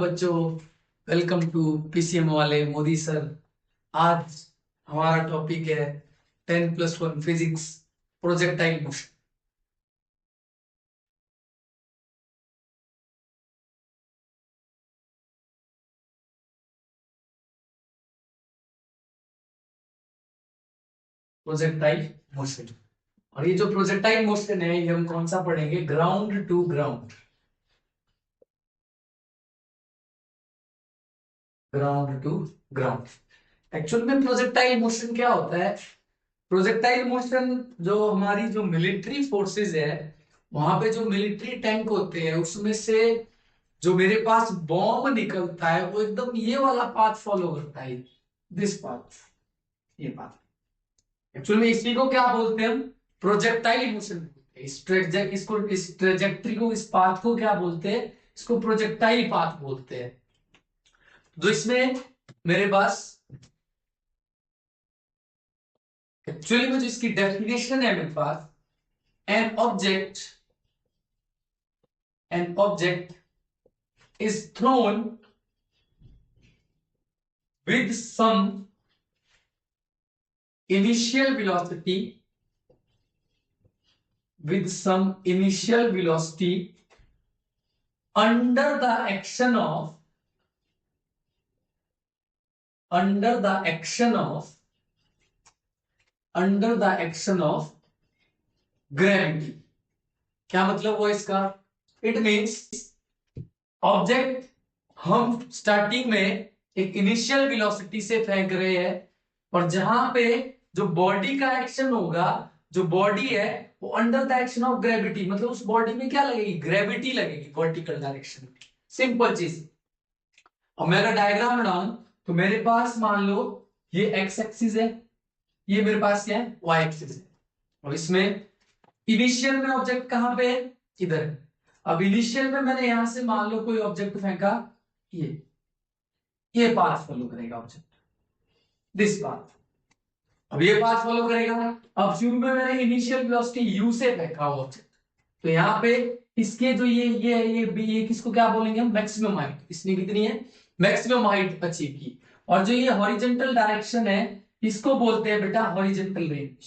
बच्चों, welcome to PCM वाले Modi sir. आज हमारा टॉपिक है 10+1 physics, projectile motion. Projectile motion, और ये जो प्रोजेक्टाइल मोशन है ये हम कौन सा पढ़ेंगे? Ground to ground. Ground to ground. Actual में प्रोजेक्टाइल मोशन क्या होता है? प्रोजेक्टाइल मोशन जो हमारी जो मिलिट्री फोर्सेस है, वहां पे जो मिलिट्री टैंक होते हैं उसमें से जो मेरे पास बॉम्ब निकलता है वो एकदम ये वाला पाथ फॉलो करता है, दिस पाथ, ये पाथ। एक्चुअली में इसी को क्या बोलते हैं हम? प्रोजेक्टाइल मोशन बोलते हैं। इस ट्रेजेक्ट्री को, इस पाथ को क्या बोलते हैं? इसको प्रोजेक्टाइल पाथ बोलते हैं। जो इसमें मेरे पास एक्चुअली में जो इसकी डेफिनेशन है मेरे पास, an object is thrown with some initial velocity under the action of gravity। क्या मतलब हुआ इसका? इट मीन्स ऑब्जेक्ट हम स्टार्टिंग में एक इनिशियल वेलोसिटी से फेंक रहे हैं, और जहां पे जो बॉडी का एक्शन होगा, जो बॉडी है वो under the action of gravity, मतलब उस बॉडी में क्या लगेगी? ग्रेविटी लगेगी वर्टिकल डायरेक्शन में। सिंपल चीज। और मैं अगर डायग्राम बनाऊं तो मेरे पास मान लो ये एक्स एक्सिस है, ये मेरे पास क्या है? वाई एक्सिस है। और इसमें इनिशियल में ऑब्जेक्ट कहां पे है? इधर है। अब इनिशियल में मैंने यहां से मान लो कोई ऑब्जेक्ट फेंका, ये पाथ फॉलो करेगा ऑब्जेक्ट, दिस पाथ। अब ये पाथ फॉलो करेगा। अब शुरू में मैंने इनिशियल वेलोसिटी यू से फेंका ऑब्जेक्ट, तो यहाँ पे इसके जो ये किसको क्या बोलेंगे हम? Maximum height. इसने कितनी है? मैक्सिमम हाइट अचीव की। और जो ये हॉरिजॉन्टल डायरेक्शन है इसको बोलते हैं बेटा हॉरिजॉन्टल रेंज।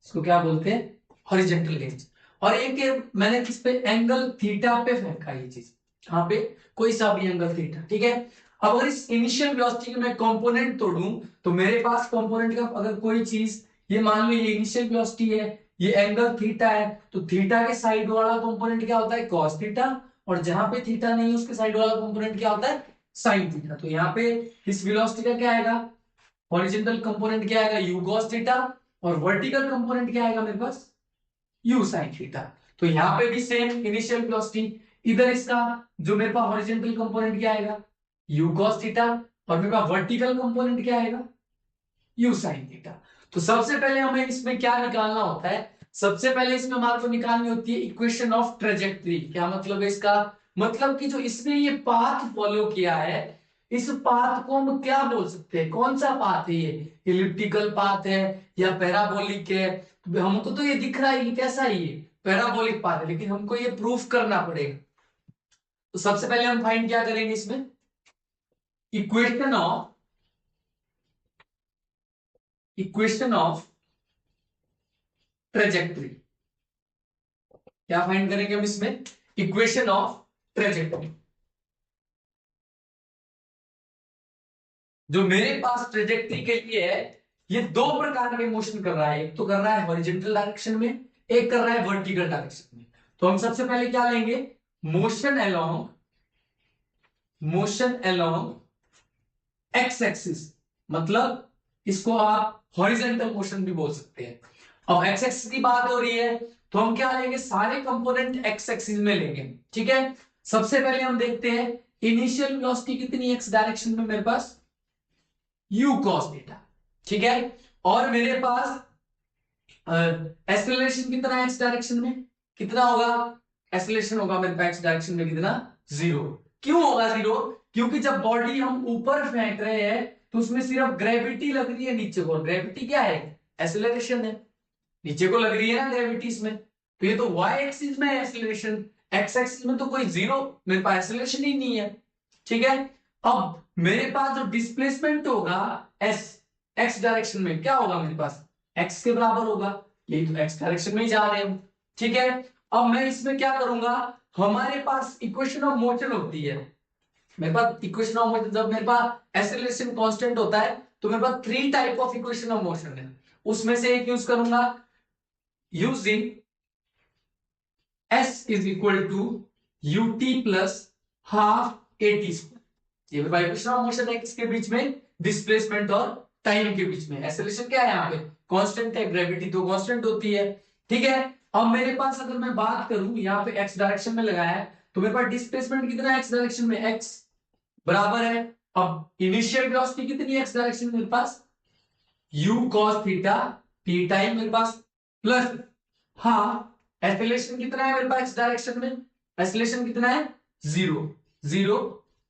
इसको क्या बोलते हैं? Horizontal range. और एक मैंने किस पे? एंगल थीटा पे फेंका ये चीज। यहाँ पे कोई सा भी एंगल थीटा, ठीक है। अब अगर इस इनिशियल वेलोसिटी के मैं कंपोनेंट तोड़ूं तो मेरे पास कंपोनेंट का अगर कोई चीज, ये मान लो ये इनिशियल वेलोसिटी है, ये एंगल थीटा है, तो थीटा के साइड वाला कंपोनेंट क्या होता है? Cos theta. और जहां पे थीटा नहीं है उसके साइड वाला कंपोनेंट क्या होता है? Sine theta. तो यहाँ पे इस वेलोसिटी का क्या आएगा? हॉरिजॉन्टल कंपोनेंट क्या आएगा? You cos theta. और वर्टिकल कंपोनेंट क्या आएगा मेरे पास? You sine theta. तो यहाँ पे भी सेम इनिशियल वेलोसिटी। इधर इसका जो मेरे पास हॉरिजॉन्टल कंपोनेंट क्या आएगा? You cos theta. और मेरे पास वर्टिकल कंपोनेंट क्या आएगा? You sine theta. तो सबसे पहले हमें इसमें क्या निकालना होता है? सबसे पहले इसमें हमारे को निकालनी होती है इक्वेशन ऑफ ट्रेजेक्ट्री। क्या मतलब है इसका? मतलब कि जो इसने ये पाथ फॉलो किया है, इस पाथ को हम क्या बोल सकते हैं? कौन सा पाथ है ये? इलिप्टिकल पाथ है या पैराबोलिक है? तो हमको तो ये दिख रहा है कि कैसा है, ये पैराबोलिक पाथ है, लेकिन हमको ये प्रूफ करना पड़ेगा। तो सबसे पहले हम फाइंड क्या करेंगे इसमें? Equation of trajectory. क्या फाइंड करेंगे हम इसमें? Equation of trajectory. जो मेरे पास ट्रेजेक्ट्री के लिए है, ये दो प्रकार के मोशन कर रहा है। एक तो कर रहा है हॉरिजॉन्टल डायरेक्शन में, एक कर रहा है वर्टिकल डायरेक्शन में। तो हम सबसे पहले क्या लेंगे? मोशन अलोंग एक्स एक्सिस, मतलब इसको आप हॉरिजॉन्टल मोशन भी बोल सकते हैं। अब एक्स एक्सिस की बात हो रही है तो हम क्या लेंगे? सारे कंपोनेंट एक्स एक्सिस में लेंगे, ठीक है। सबसे पहले हम देखते हैं इनिशियल वेलोसिटी कितनी एक्स डायरेक्शन में? मेरे पास यू कॉस थीटा, ठीक है। और मेरे पास एक्सेलरेशन कितना है एक्स डायरेक्शन में? कितना होगा? एक्सेलरेशन होगा मेरे पास एक्स डायरेक्शन में कितना? 0। क्यों होगा 0? क्योंकि जब बॉडी हम ऊपर फेंक रहे हैं तो उसमें सिर्फ ग्रेविटी लग रही है नीचे को। ग्रेविटी क्या है? एक्सेलरेशन है। नीचे को लग रही है ना ग्रेविटी इसमें। तो ये तो वाई एक्सिस में है एक्सेलरेशन, एक्स एक्सिस में तो कोई 0 मेरे पास एक्सेलरेशन ही नहीं है। ठीक है। अब मेरे पास जो डिस्प्लेसमेंट होगा एस एक्स डायरेक्शन में क्या होगा, मेरे पास एक्स के बराबर होगा, यही तो एक्स डायरेक्शन में ही जा रहे हैं हम, ठीक है। अब मैं इसमें क्या करूंगा, हमारे पास इक्वेशन ऑफ मोशन होती है, मेरे पास इक्वेशन ऑफ मोशन, जब मेरे पास एक्सेलरेशन कांस्टेंट होता है तो मेरे पास 3 type of equation of motion है, उसमें से एक यूज करूंगा, using s is equal to ut plus half at square. ये मेरे पास इक्वेशन ऑफ मोशन है किसके बीच में, डिस्प्लेसमेंट और टाइम के बीच में। एक्सेलरेशन क्या है यहाँ पे, कांस्टेंट है, ग्रेविटी तो कांस्टेंट होती है, ठीक है। अब मेरे पास अगर मैं बात करूं यहाँ पे x डायरेक्शन में लगाया है, तो मेरे पास डिस्प्लेसमेंट कितना है x डायरेक्शन में, x बराबर है, अब इनिशियल वेलोसिटी कितनी है x डायरेक्शन में मेरे पास, u cos theta t time मेरे पास, प्लस हाफ एक्सेलरेशन कितना है मेरे पास x डायरेक्शन में, एक्सेलरेशन कितना है 0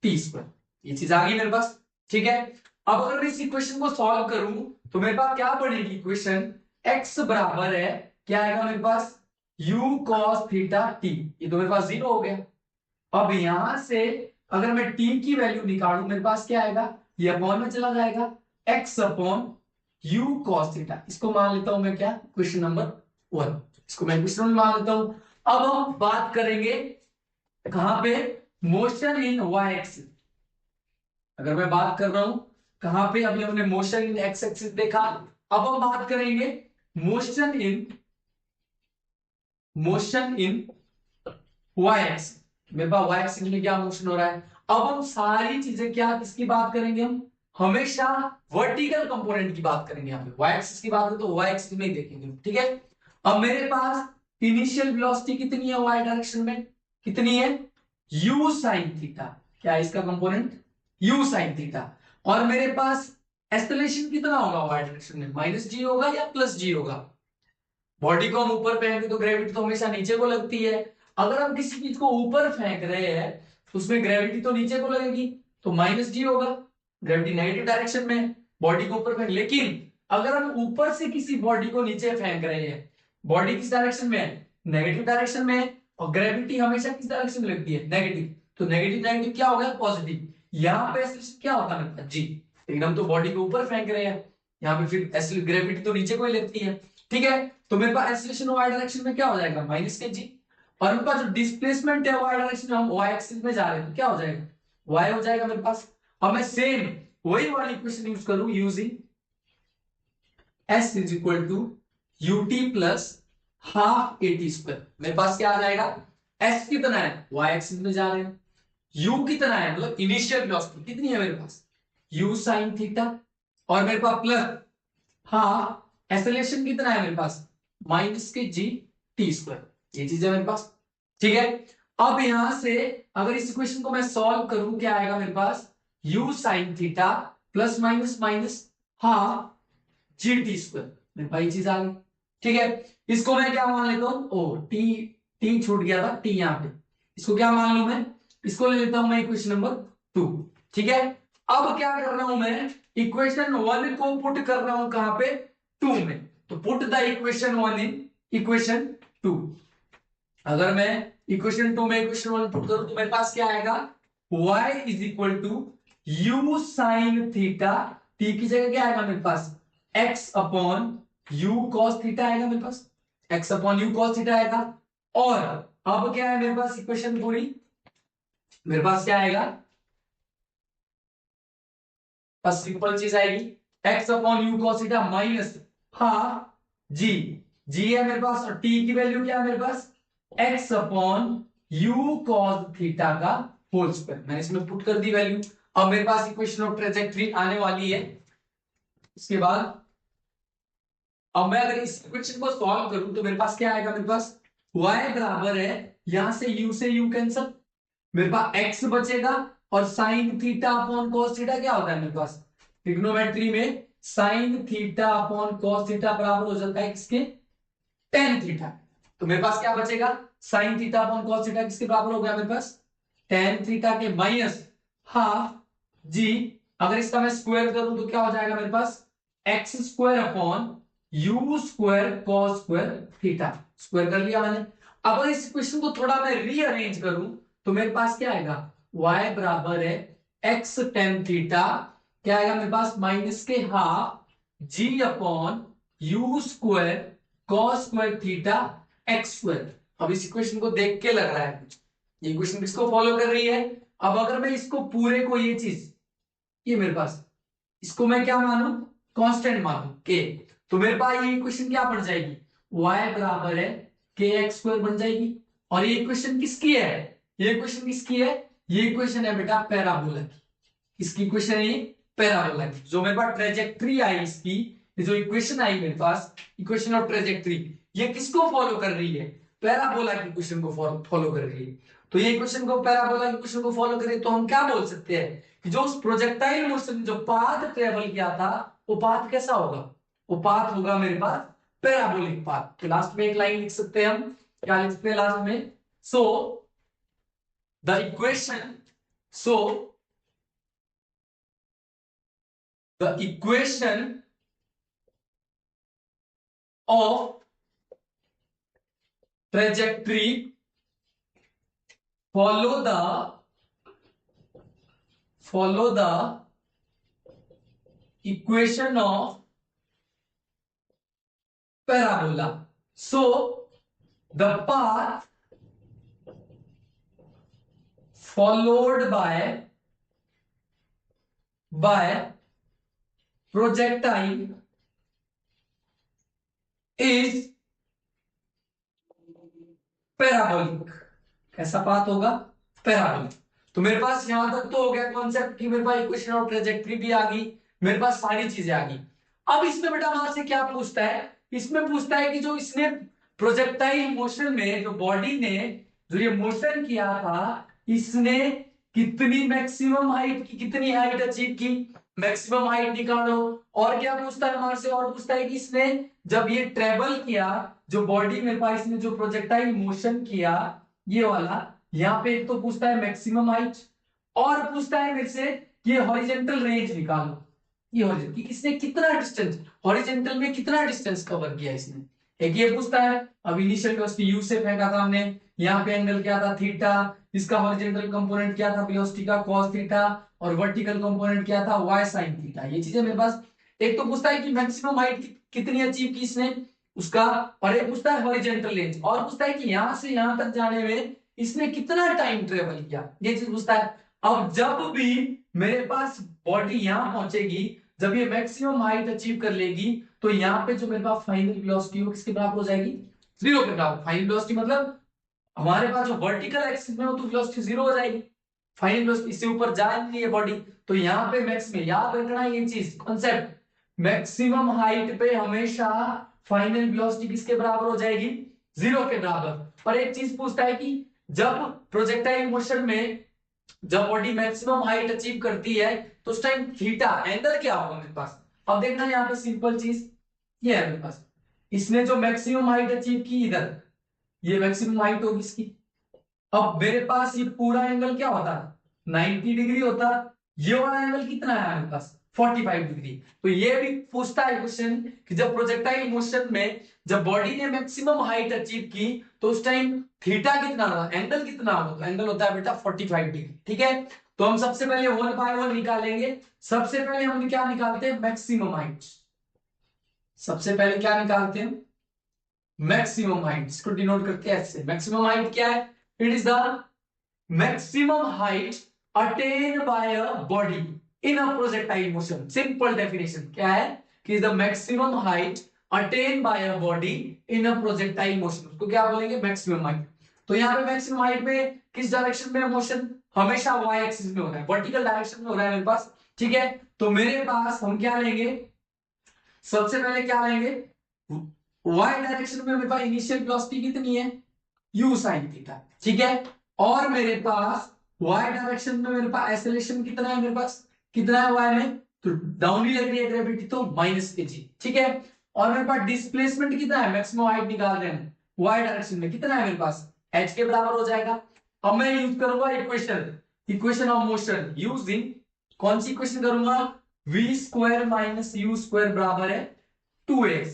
t स्क्वायर, ये चीज आ गई मेरे पास, ठीक है। अब अगर मैं इस इक्वेशन को सॉल्व करूं तो मेरे पास क्या बनेगी इक्वेशन, x बराबर है, क्या आएगा मेरे पास u cos थीटा t, ये तो मेरे पास 0 हो गया। अब यहां से अगर मैं t की वैल्यू निकालूं मेरे पास क्या आएगा, ये अपॉन में चला जाएगा, x upon u cos theta, इसको मान लेता हूं मैं क्या, क्वेश्चन नंबर 1, इसको मैं क्वेश्चन मान लेता हूं। अब हम बात करेंगे कहां पे, मोशन इन y एक्सिस, अगर मैं बात कर रहा हूं कहां पे, अभी हमने मोशन इन x एक्सिस देखा, अब हम बात करेंगे मोशन इन y एक्सिस, मेरे पास y एक्सिस में क्या मोशन हो रहा है। अब हम सारी चीजें क्या किसकी बात करेंगे, हम हमेशा वर्टिकल कंपोनेंट की बात करेंगे, यहाँ पे y एक्सिस की बात है तो y एक्सिस में ही देखेंगे, ठीक है। अब मेरे पास इनिशियल वेलोसिटी कितनी है y डायरेक्शन में, कितनी है u sin थीटा, क्या है इसका कंपोनेंट u sin थीटा, और मेरे पास एक्सेलरेशन कितना होगा y डायरेक्शन में, माइनस जी होगा या प्लस जी होगा, बॉडी को हम ऊपर फेंकें तो ग्रेविटी तो हमेशा नीचे को लगती है, अगर हम किसी चीज को ऊपर फेंक रहे हैं तो उसमें ग्रेविटी तो नीचे को लगेगी, तो माइनस जी होगा, ग्रेविटी नेगेटिव डायरेक्शन में, बॉडी को ऊपर फेंक, लेकिन अगर हम ऊपर से किसी बॉडी को नीचे फेंक रहे हैं, बॉडी किस डायरेक्शन में है, नेगेटिव डायरेक्शन में है, और ग्रेविटी हमेशा किस डायरेक्शन में लगती है, नेगेटिव, तो नेगेटिव नेगेटिव क्या हो गया, पॉजिटिव, यहाँ पे क्या होता है जी, एकदम तो बॉडी को ऊपर फेंक रहे हैं, यहाँ पे फिर ग्रेविटी तो नीचे को ही लगती है, ठीक है। तो मेरे पास एक्सेलरेशन y डायरेक्शन में क्या हो जाएगा, माइनस के जी, और मेरे पास जो डिस्प्लेसमेंट है y डायरेक्शन में, हम y एक्सिस में जा रहे हैं तो क्या हो जाएगा, y हो जाएगा मेरे पास। अब मैं सेम वही वाली इक्वेशन यूज करूं, using s is equal to ut plus half at square, मेरे पास क्या आ जाएगा, s कितना है y एक्सिस में जा रहे हैं, u कितना है मतलब इनिशियल वेलोसिटी कितनी है मेरे पास u sin थीटा, और मेरे पास प्लस हाफ एक्सेलरेशन कितना है मेरे पास, माइनस के जी टी स्क्वायर, ये चीज है मेरे पास, ठीक है। अब यहां से अगर इस इक्वेशन को मैं सॉल्व करूं क्या आएगा मेरे पास, u sin theta plus minus minus half G T square, मेरे पास ये चीज आ गई, ठीक है। इसको मैं क्या मान लेता हूं, ओ टी छूट गया था, टी यहाँ पे, इसको क्या मान लू मैं, इसको ले लेता हूं मैं इक्वेशन नंबर 2, ठीक है। अब क्या कर रहा हूं मैं, इक्वेशन 1 को पुट कर रहा हूं कहां पे, 2 में, तो put the equation 1 in equation 2, अगर मैं इक्वेशन 2 में इक्वेशन 1 पुट करूं तो मेरे पास क्या आएगा, y is equal to u sin theta, t की जगह क्या आएगा मेरे पास, x upon u cos theta आएगा मेरे पास, x upon u cos theta आएगा, और अब क्या है मेरे पास इक्वेशन पूरी, मेरे पास क्या आएगा, बस सिंपल चीज आएगी, x upon u cos theta minus half g, g है मेरे पास, और t की वैल्यू क्या है मेरे पास, x upon u cos theta का होल स्क्वायर, मैंने इसमें पुट कर दी वैल्यू। अब मेरे पास इक्वेशन ऑफ ट्रेजेक्टरी आने वाली है, इसके बाद अब मैं अगर इस इक्वेशन को सॉल्व करूं तो मेरे पास क्या आएगा, मेरे पास y बराबर है, यहां से u कैंसल, मेरे पास x बचेगा, और sine theta upon cos theta क्या होता है मेरे पास, ट्रिग्नोमेट्री में sine theta upon cos theta बराबर हो जाता है किसके, tan थीटा, तो मेरे पास क्या बचेगा, sine theta upon cos theta किसके बराबर हो गया मेरे पास, tan थीटा के माइनस हाफ जी, अगर इसका मैं स्क्वायर करूं तो क्या हो जाएगा मेरे पास, x square upon u square cos square theta, square कर लिया मैंने। अब इस इक्वेशन को थोड़ा मैं रीअरेंज करूं तो मेरे पास क्या आएगा, y बराबर है x टेन थीटा, क्या आएगा मेरे पास माइनस के half g upon u square cos square theta x square. अब इस इक्वेशन को देख के लग रहा है कुछ, ये इक्वेशन किसको फॉलो कर रही है? अब अगर मैं इसको पूरे को ये चीज, ये मेरे पास, इसको मैं क्या मानू? कांस्टेंट मानू के, तो मेरे पास ये इक्वेशन क्या बन जाएगी? y बराबर है के एक्स स्क्वायर बन जाएगी। और ये इक्वेशन किसकी है? ये इक्वेशन किसकी है? ये इक्वेशन है बेटा पैराबोला की। इसकी इक्वेशन है पैराबोला की। जो मेरे पास ट्रेजेक्ट्री आई इसकी, ये जो इक्वेशन आई मेरे पास, इक्वेशन ऑफ ट्रेजेक्ट्री, ये किसको फॉलो कर रही है? पैराबोला की इक्वेशन को फॉलो कर रही है। तो ये इक्वेशन को, पैराबोला की इक्वेशन को फॉलो करे तो हम क्या बोल सकते हैं कि जो उस प्रोजेक्टाइल मोशन जो पाथ ट्रेवल किया था, वो पाथ कैसा होगा? वो पाथ होगा मेरे पास पैराबोलिक पाथ। तो लास्ट में एक लाइन लिख सकते हैं हम, क्या लिख सकते हैं लास्ट में? So the equation, so the equation of trajectory follow the equation of parabola. So the path followed by projectile is parabolic. कैसा पाथ होगा? पैराबोलिक। तो मेरे पास यहां तक तो हो गया कॉन्सेप्ट कि मेरे पास इक्वेशन ऑफ ट्रेजेक्टरी भी आ गई, मेरे पास सारी चीजें आ गई। अब इसमें बेटा हमारे से क्या पूछता है? इसमें पूछता है कि जो इसने प्रोजेक्टाइल मोशन में, जो बॉडी ने जो ये मोशन किया था, इसने कितनी मैक्सिमम हाइट की, कितनी हाइट अचीव की, मैक्सिमम हाइट निकालो। और क्या पूछता है हमारे से? और पूछता है कि इसने जब ये ट्रेवल किया, जो बॉडी मेरे पास इसने जो प्रोजेक्टाइल मोशन किया ये वाला, यहाँ पे एक तो पूछता है मैक्सिमम हाइट, और पूछता है मेरे से कि ये हॉरिजेंटल रेंज निकालो। ये हॉरिजेंटल कि इसने कितना डिस्टेंस, हॉरिजेंटल में कितना डिस्टेंस कवर किया इसने। एक ये पूछता है, अब इनिशियल वेलोसिटी यू से फेंका था हमने, यहाँ पे एंगल क्या था? थीटा। इसका हॉरिजेंटल कंपोनेंट क्या था? वेलोसिटी का कॉस थीटा। और वर्टिकल कंपोनेंट क्या था? Y sine theta. ये चीजें मेरे पास। एक तो पूछता है कि मैक्सिमम हाइट कितनी अचीव की इसने, उसका। और एक पूछता है हॉरिजेंटल रेंज, और पूछता है कि यहां से यहां तक जाने में इसने कितना टाइम ट्रेवल किया, ये चीज पूछता है। अब जब भी मेरे पास बॉडी यहां पहुंचेगी, जब ये मैक्सिमम हाइट अचीव कर लेगी, तो यहाँ पे जो मेरे पास फाइनल वेलोसिटी हो किसके बराबर हो जाएगी? 0 के बराबर। फाइनल वेलोसिटी मतलब हमारे पास जो वर्टिकल एक्सिस में हो तो वेलोसिटी 0 हो जाएगी। फाइनल वेलोसिटी, इससे ऊपर जा नहीं है बॉडी, तो यहाँ पे मैक्सिमम, याद रखना ये चीज कॉन्सेप्ट, मैक्सिमम हाइट पे हमेशा फाइनल वेलोसिटी किसके बराबर हो जाएगी? 0 के बराबर। और एक चीज पूछता है कि जब प्रोजेक्टाइल मोशन में जब बॉडी मैक्सिमम हाइट अचीव करती है, तो उस टाइम थीटा एंगल क्या होगा मेरे पास? अब देखना यहाँ पे सिंपल चीज ये है मेरे पास, इसने जो मैक्सिमम हाइट अचीव की इधर, ये मैक्सिमम हाइट होगी इसकी। अब मेरे पास ये पूरा एंगल क्या होता है? 90 डिग्री होता। ये वाला एंगल कितना है मेरे पास? 45 डिग्री। तो ये भी पूछता है क्वेश्चन कि जब प्रोजेक्टाइल मोशन में जब बॉडी ने मैक्सिमम हाइट अचीव की, तो उस टाइम थीटा कितना होगा, एंगल कितना होगा? तो एंगल होता है बेटा 45 डिग्री। ठीक है, तो हम सबसे पहले 1/1 निकालेंगे। सबसे पहले हम क्या निकालते हैं? Maximum height. सबसे पहले क्या निकालते हैं? Maximum height. इसको डिनोट करते हैं ऐसे। मैक्सिमम हाइट क्या है? It is the maximum height attained by a body in a projectile motion. Simple definition क्या है कि the maximum height attained by a body in a projectile motion, उसको क्या बोलेंगे? maximum height। तो यहाँ पे maximum height में किस डायरेक्शन में मोशन? हमेशा y एक्सिस में हो रहा है, वर्टिकल डायरेक्शन में हो रहा है मेरे पास। ठीक है, तो मेरे पास हम क्या लेंगे? सबसे पहले क्या लेंगे? y डायरेक्शन में मेरे पास इनिशियल वेलोसिटी कितनी है? u sin theta. ठीक है, और मेरे पास y डायरेक्शन में मेरे पास एक्सेलरेशन कितना है? मेरे पास कितना है y में? तो डाउन ही लग रही है ग्रेविटी, तो माइनस के जी। ठीक है, और मेरे पास डिस्प्लेसमेंट कितना है? मैक्सिमम हाइट निकाल रहे हैं y डायरेक्शन में, कितना है मेरे पास? h के बराबर हो जाएगा। अब मैं यूज करूंगा इक्वेशन ऑफ मोशन यूजिंग, कौन सी इक्वेशन करूंगा? v square minus u square बराबर है 2x।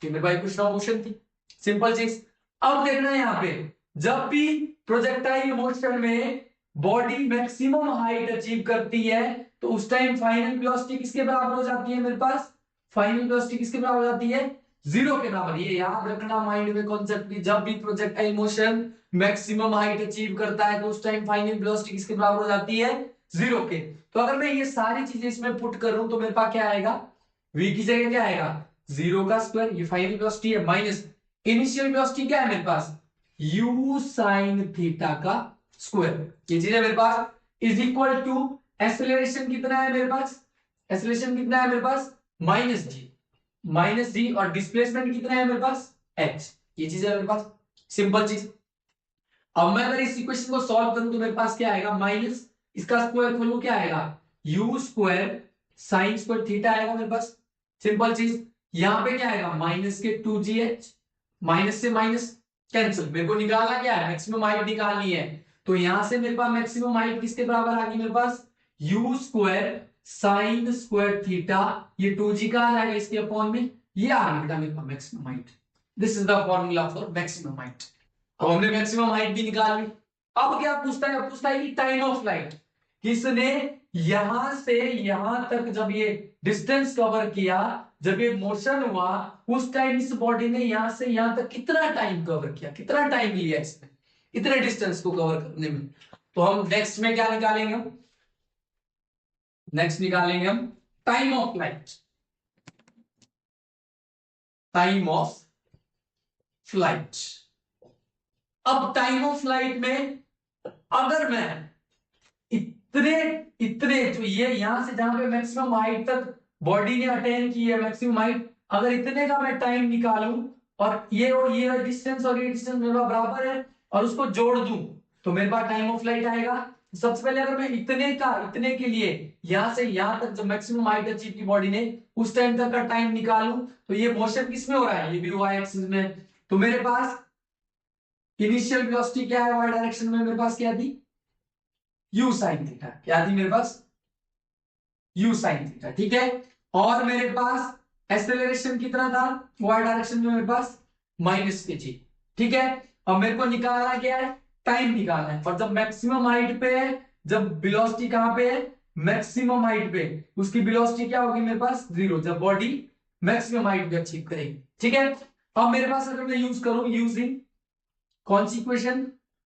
मेरे पास इक्वेशन ऑफ मोशन थी, सिंपल चीज। अब देखना है यहाँ पे, जब भी प्रोजेक्टाइल मोशन में बॉडी मैक्सिमम हाइट अचीव करती है तो उस टाइम फाइनल वेलोसिटी किसके बराबर हो जाती है मेरे पास? फाइनल वेलोसिटी किसके बराबर हो जाती है? 0 के बराबर। ये याद रखना माइंड में कॉन्सेप्ट की, जब भी projectile motion maximum height achieve करता है तो उस टाइम फाइनल वेलोसिटी किसके बराबर हो जाती है? 0 के। तो अगर मैं ये सारी चीजें इसमें पुट करूं तो मेरे पास क्या आएगा? v की जगह क्या आएगा? 0 का स्क्वायर, ये फाइनल वेलोसिटी है, माइनस इनिशियल वेलोसिटी क्या है मेरे पास? u sin थीटा का स्क्वायर। ये चीज है मेरे पास, इज इक्वल टू एक्सेलरेशन कितना है मेरे पास? एक्सेलरेशन कितना है मेरे पास? माइनस जी और डिस्प्लेसमेंट कितना है मेरे पास? h। ये चीज है मेरे पास, सिंपल चीज। अब मैं अगर इस इक्वेशन को सॉल्व करूं तो मेरे पास क्या आएगा? माइनस इसका स्क्वायर खोलूं क्या आएगा? u square sine square theta आएगा मेरे पास, सिंपल चीज। यहां पे क्या आएगा? माइनस के 2gh, माइनस से माइनस कैंसिल। मेरे को निकालना क्या है? मैक्सिमम हाइट निकालनी है। तो यहां से मेरे पास मैक्सिमम हाइट किसके बराबर आ गई मेरे पास? u square sine square theta, ये 2g का आ जाएगा इसके अपॉन में, ये आ गया बेटा मेरे पास maximum height. This is the formula for maximum height. अब हमने मैक्सिमम हाइट भी निकाल ली। अब क्या पूछता है? पूछता है कि टाइम ऑफ फ्लाइट, किसने यहां से यहां तक जब ये डिस्टेंस कवर किया, जब ये मोशन हुआ, उस टाइम इस बॉडी ने यहां से यहां तक कितना टाइम कवर किया, कितना टाइम लिया इसने इतने डिस्टेंस को कवर करने में। तो हम नेक्स्ट में क्या निकालेंगे? हम नेक्स्ट निकालेंगे हम time of flight. Time of flight. अब टाइम ऑफ फ्लाइट में अगर मैं इतने इतने जो ये यहां से जहां पे मैक्सिमम हाइट तक बॉडी ने अटेन की है मैक्सिमम हाइट, अगर इतने का मैं टाइम निकालूं और ये डिस्टेंस और ये डिस्टेंस मेरे पास बराबर है और उसको जोड़ दूं तो मेरे पास टाइम ऑफ फ्लाइट आएगा। सबसे पहले अगर मैं इतने के लिए यहां से यहां तक जो मैक्सिमम हाइट अचीव की बॉडी ने उस टाइम तक का टाइम निकालूं तो ये मोशन किस में हो रहा है? ये भी वाई एक्सिस में। तो मेरे पास इनिशियल वेलोसिटी क्या है वाई डायरेक्शन में? मेरे पास क्या थी? u sine theta. क्या थी मेरे पास? u साइन थीटा, ठीक है। और मेरे पास एक्सेलरेशन कितना था वाई डायरेक्शन में? मेरे पास माइनस के जी, ठीक है। अब मेरे को निकालना क्या है? टाइम निकालना है। और जब मैक्सिमम हाइट पे है, जब वेलोसिटी कहां पे है? मैक्सिमम हाइट पे, उसकी वेलोसिटी क्या होगी मेरे पास? 0, जब बॉडी मैक्सिमम हाइट पे अचीव करेगी, ठीक है। अब मेरे पास अगर मैं यूज करूं यूजिंग कौन सी equation?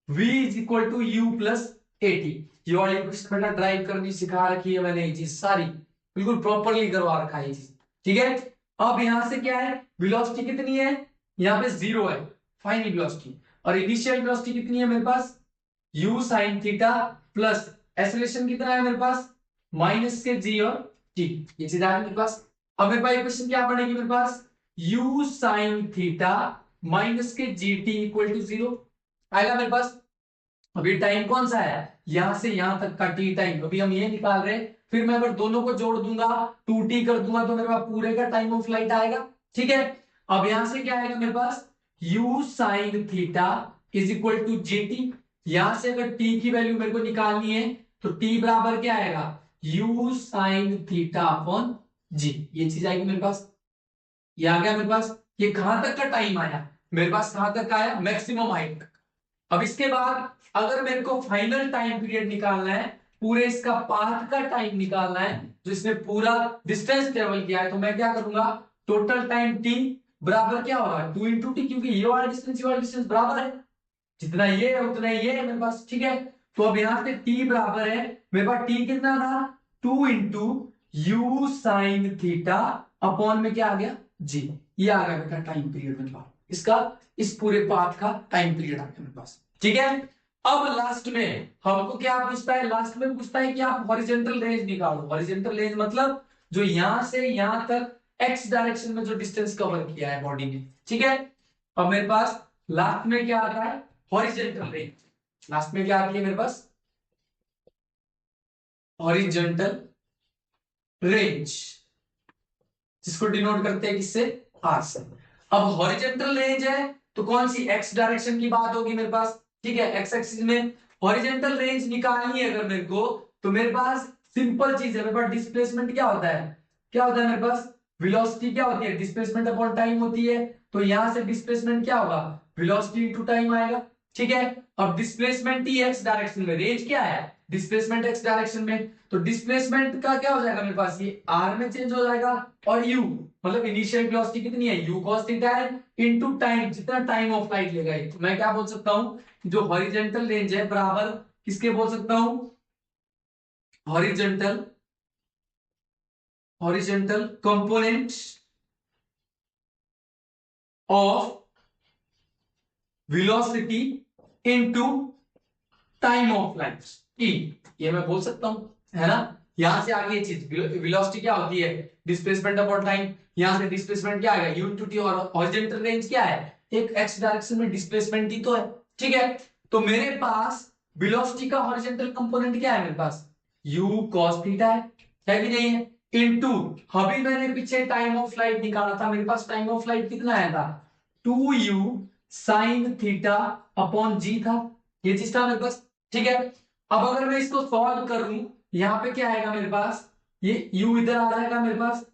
v is equal to u plus a t. ये वाली इक्वेशन बेटा ड्राइव करनी सिखा रखी है मैंने, ये चीज सारी बिल्कुल प्रॉपरली करवा रखा है ये चीज, ठीक है। अब यहां से क्या है? वेलोसिटी कितनी है? यहाँ पे 0 है फाइनल वेलोसिटी, और इनिशियल वेलोसिटी कितनी है मेरे पास? u sin theta plus acceleration कितना है मेरे पास? माइनस के g और t। ये चीज आ गई मेरे पास। अब मेरे पास इक्वेशन क्या बनेगी मेरे पास? u sin थीटा माइनस के जी टी इक्वल टू 0 आएगा मेरे पास। अभी टाइम कौन सा है? यहां से यहां तक का टी टाइम, अभी हम ये निकाल रहे हैं। फिर मैं अगर दोनों को जोड़ दूंगा 2t कर दूंगा तो मेरे पास पूरे का टाइम ऑफ फ्लाइट आएगा, ठीक है। अब यहां से क्या आएगा मेरे पास? u sine theta is equal to G T. यहां से अगर t की वैल्यू मेरे को निकालनी है तो t बराबर क्या आएगा? u sine theta upon g. ये चीज आएगी मेरे पास। ये आ गया मेरे पास। ये कहां तक का टाइम आया मेरे पास? कहां तक का आया? मैक्सिमम हाइट तक। अब इसके बाद अगर मेरे को फाइनल टाइम पीरियड निकालना है, पूरे इसका पाथ का टाइम निकालना है जो इसने पूरा डिस्टेंस ट्रेवल किया है, तो मैं क्या करूंगा? टोटल टाइम टी बराबर क्या होगा? 2 इंटू टी, क्योंकि ये वाला डिस्टेंस बराबर है, जितना ये है उतना ये है मेरे पास, ठीक है। तो अब यहां से टी बराबर है मेरे पास, टी कितना था? 2 into you sine theta upon में क्या आ गया? जी। ये आ गया बेटा टाइम पीरियड मेरे पास, इसका इस पूरे पाथ का टाइम पीरियड आ गया मेरे पास, ठीक है। अब लास्ट में हमको क्या पूछता है? लास्ट में पूछता है कि आप हॉरिजॉन्टल रेंज निकालो। हॉरिजॉन्टल रेंज मतलब जो यहां से यहां तक एक्स डायरेक्शन में जो डिस्टेंस कवर किया है बॉडी ने, ठीक है। अब मेरे पास लास्ट में क्या आता है? Horizontal range. लास्ट में क्या आती है मेरे पास? हॉरिजॉन्टल रेंज, जिसको डिनोट करते हैं किससे? आर से। अब हॉरिजॉन्टल रेंज है तो कौन सी? एक्स डायरेक्शन की बात होगी मेरे पास, ठीक है। एक्स एक्सिस में हॉरिजॉन्टल रेंज निकालनी है अगर मेरे को, तो मेरे पास सिंपल चीज है, मेरे पास डिस्प्लेसमेंट क्या होता है? क्या होता है मेरे पास? वेलोसिटी क्या होती है? डिस्प्लेसमेंट अपॉन टाइम होती है। तो यहां से डिस्प्लेसमेंट क्या होगा? वेलोसिटी इनटू टाइम आएगा, ठीक है। अब डिस्प्लेसमेंट टी एक्स डायरेक्शन में, रेंज क्या है डिस्प्लेसमेंट एक्स डायरेक्शन में, तो डिस्प्लेसमेंट का क्या हो जाएगा मेरे पास, ये आर में चेंज हो जाएगा, और यू मतलब इनिशियल वेलोसिटी कितनी है, यू cos थीटा है, इनटू टाइम, जितना टाइम ऑफ फ्लाइट लेगा ये, तो मैं क्या बोल सकता हूं, जो हॉरिजॉन्टल रेंज है बराबर किसके बोल सकता हूं, horizontal component of velocity into time of flight ई, ये मैं बोल सकता हूं, है ना। यहां से आगे ये चीज वेलोसिटी क्या होती है, डिस्प्लेसमेंट अपॉन टाइम, यहां से डिस्प्लेसमेंट क्या आएगा यू इनटू टी, और हॉरिजॉन्टल रेंज क्या है, एक एक्स डायरेक्शन में डिस्प्लेसमेंट टी तो है, ठीक है। तो मेरे पास वेलोसिटी का हॉरिजॉन्टल कंपोनेंट क्या है मेरे पास, u cos थीटा है कि नहीं है, इनटू अभी मैंने पीछे टाइम ऑफ फ्लाइट निकाला था, मेरे पास टाइम ऑफ फ्लाइट कितना आया था, 2u sin थीटा अपॉन जी था, ये चीज था मेरे पास, ठीक है। अब अगर मैं इसको सॉल्व करूं, यहां पे क्या आएगा मेरे पास, ये u इधर आ जाएगा मेरे पास,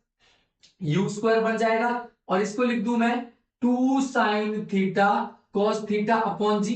u स्क्वायर बन जाएगा, और इसको लिख दूं मैं 2 sin theta cos theta upon g,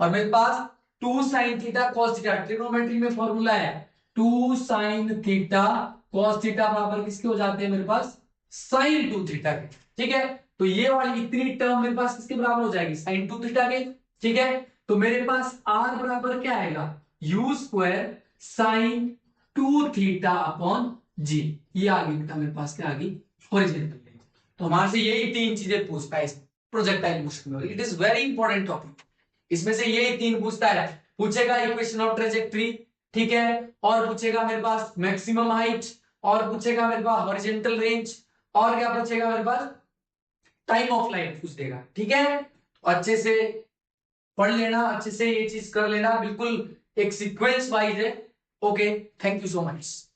और मेरे पास 2 sin theta cos theta trigonometry में फॉर्मूला है, 2 sin थीटा cos थीटा बराबर किसके हो जाते हैं मेरे पास, sin 2 थीटा के, ठीक है। तो ये वाली इतनी टर्म मेरे पास किसके बराबर हो जाएगी, sin 2 थीटा के, ठीक है। तो मेरे पास r बराबर क्या आएगा, u square sine 2 theta upon g, ये आ गई बेटा मेरे पास क्या आ गई, हॉरिजॉन्टल रेंज। तो हमारे से यही तीन चीजें पूछता है इस प्रोजेक्टाइल मोशन में, it is very important topic, इसमें से यही तीन पूछता है, पूछेगा इक्वेशन ऑफ ट्रेजेक्टरी, ठीक है, और पूछेगा मेरे पास मैक्सिमम हाइट, और पूछेगा मेरे पास हॉरिजॉन्टल रेंज, और क्या पूछेगा मेरे पास, टाइम ऑफ फ्लाइट पूछ देगा, ठीक है। अच्छे से पढ़ लेना, अच्छे से ये चीज कर लेना, बिल्कुल एक सीक्वेंस वाइज है। Okay, thank you so much.